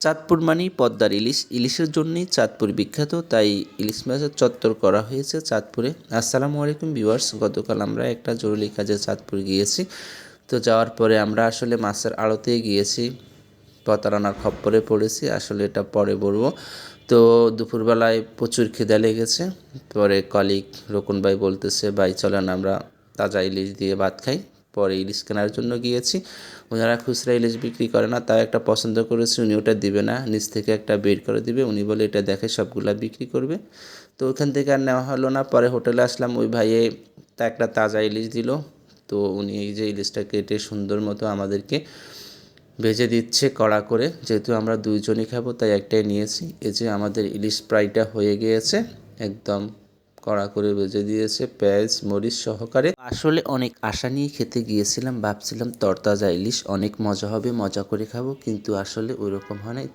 চাঁদপুর মানেই পদ্মার ইলিশ, ইলিশের জন্যই চাঁদপুর বিখ্যাত, তাই ইলিশ মাছের চত্বর করা হয়েছে চাঁদপুরে। আসসালামু আলাইকুম ভিউয়ার্স, গতকাল আমরা একটা জরুরি কাজে চাঁদপুর গিয়েছি। তো যাওয়ার পরে আমরা আসলে মাছের আড়তে গিয়েছি, প্রতারণার খপ্পরে পড়েছি, আসলে এটা পরে বলবো। তো দুপুরবেলায় প্রচুর খিদে লেগেছে, পরে কলিগ রকুন ভাই বলতেছে, ভাই চলেন আমরা তাজা ইলিশ দিয়ে ভাত খাই। পরে ইলিশ কেনার জন্য গিয়েছি। ওনারা খুচরা ইলিশ বিক্রি করে না, তাও একটা পছন্দ করেছি, উনি ওটা দিবে না, নিচ থেকে একটা বের করে দিবে, উনি বলে এটা দেখে সবগুলা বিক্রি করবে। তো ওখান থেকে আর নেওয়া হলো না। পরে হোটেলে আসলাম, ওই ভাইয়ে তা একটা তাজা ইলিশ দিল। তো উনি এই যে ইলিশটা কেটে সুন্দর মতো আমাদেরকে ভেজে দিচ্ছে কড়া করে, যেহেতু আমরা দুইজনই খাবো তাই একটাই নিয়েছি। এই যে আমাদের ইলিশ ফ্রাইটা হয়ে গিয়েছে, একদম কড়া করে ভেজে দিয়েছে পেঁয়াজ মরিচ সহকারে। আসলে অনেক আশা নিয়ে খেতে গিয়েছিলাম, ভাবছিলাম তরতাজা ইলিশ অনেক মজা হবে, মজা করে খাবো, কিন্তু আসলে ওই রকম হয় নাই।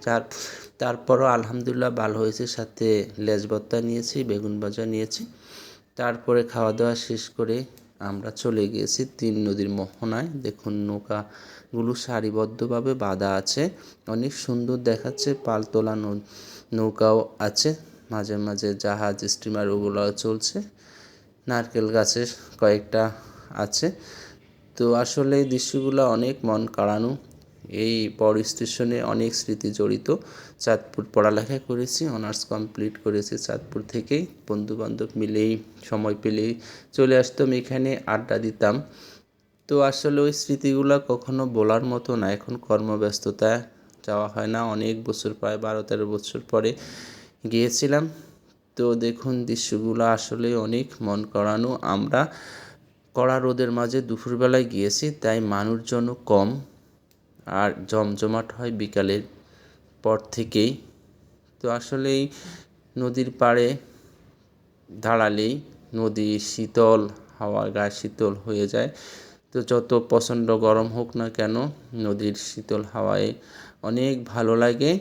তারপরও আলহামদুলিল্লাহ ভালো হয়েছে। সাথে লেজ ভর্তা নিয়েছি, বেগুন ভাজা নিয়েছি। তারপরে খাওয়া দাওয়া শেষ করে আমরা চলে গিয়েছি তিন নদীর মোহনায়। দেখুন নৌকাগুলো সারিবদ্ধভাবে বাঁধা আছে, অনেক সুন্দর দেখাচ্ছে। পালতোলা নৌকাও আছে, মাঝে মাঝে জাহাজ স্টিমার ওগুলোও চলছে। নারকেল গাছের কয়েকটা আছে। তো আসলে এই দৃশ্যগুলো অনেক মন কাড়ানো। এই পর স্টেশনে অনেক স্মৃতি জড়িত। চাঁদপুর পড়ালেখা করেছি, অনার্স কমপ্লিট করেছি চাঁদপুর থেকেই। বন্ধুবান্ধব মিলেই সময় পেলেই চলে আসতাম এখানে, আড্ডা দিতাম। তো আসলে ওই স্মৃতিগুলো কখনো বলার মতো না। এখন কর্মব্যস্ততা যাওয়া হয় না, অনেক বছর, প্রায় 12-13 বছর পরে গিয়েছিলাম। তো দেখুন দৃশ্যগুলো আসলে অনেক মন করানো। আমরা কড়া রোদের মাঝে দুপুরবেলায় গিয়েছি, তাই মানুষজনও কম, আর জমজমাট হয় বিকালের পর থেকেই। তো আসলেই নদীর পাড়ে দাঁড়ালেই নদী শীতল হাওয়া গায়ে শীতল হয়ে যায়। তো যত প্রচণ্ড গরম হোক না কেন, নদীর শীতল হাওয়ায় অনেক ভালো লাগে।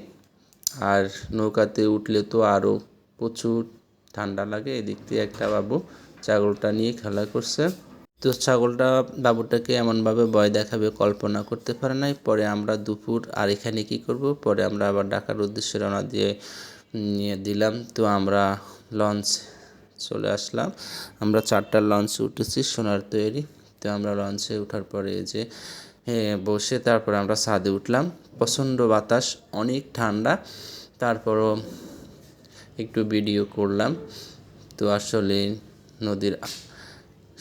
আর নৌকাতে উঠলে তো আরও প্রচুর ঠান্ডা লাগে। এদিক দিয়ে একটা বাবু ছাগলটা নিয়ে খেলা করছে। তো ছাগলটা বাবুটাকে এমনভাবে ভয় দেখাবে কল্পনা করতে পারে নাই। পরে আমরা দুপুর আর এখানে কী করব, পরে আমরা আবার ঢাকার উদ্দেশ্যে রওনা নিয়ে দিলাম। তো আমরা লঞ্চ চলে আসলাম, আমরা 4টার লঞ্চে উঠেছি সোনার তৈরি। তো আমরা লঞ্চে ওঠার পরে যে বসে তারপরে আমরা ছাদে উঠলাম। প্রচণ্ড বাতাস, অনেক ঠান্ডা, তারপরও একটু ভিডিও করলাম। তো আসলে নদীর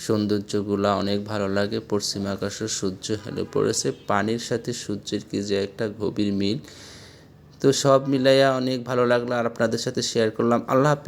সৌন্দর্যগুলো অনেক ভালো লাগে। পশ্চিম আকাশে সূর্য হেলে পড়েছে, পানির সাথে সূর্যের কি যে একটা গভীর মিল। তো সব মিলাইয়া অনেক ভালো লাগলো, আর আপনাদের সাথে শেয়ার করলাম। আল্লাহ হাফেজ।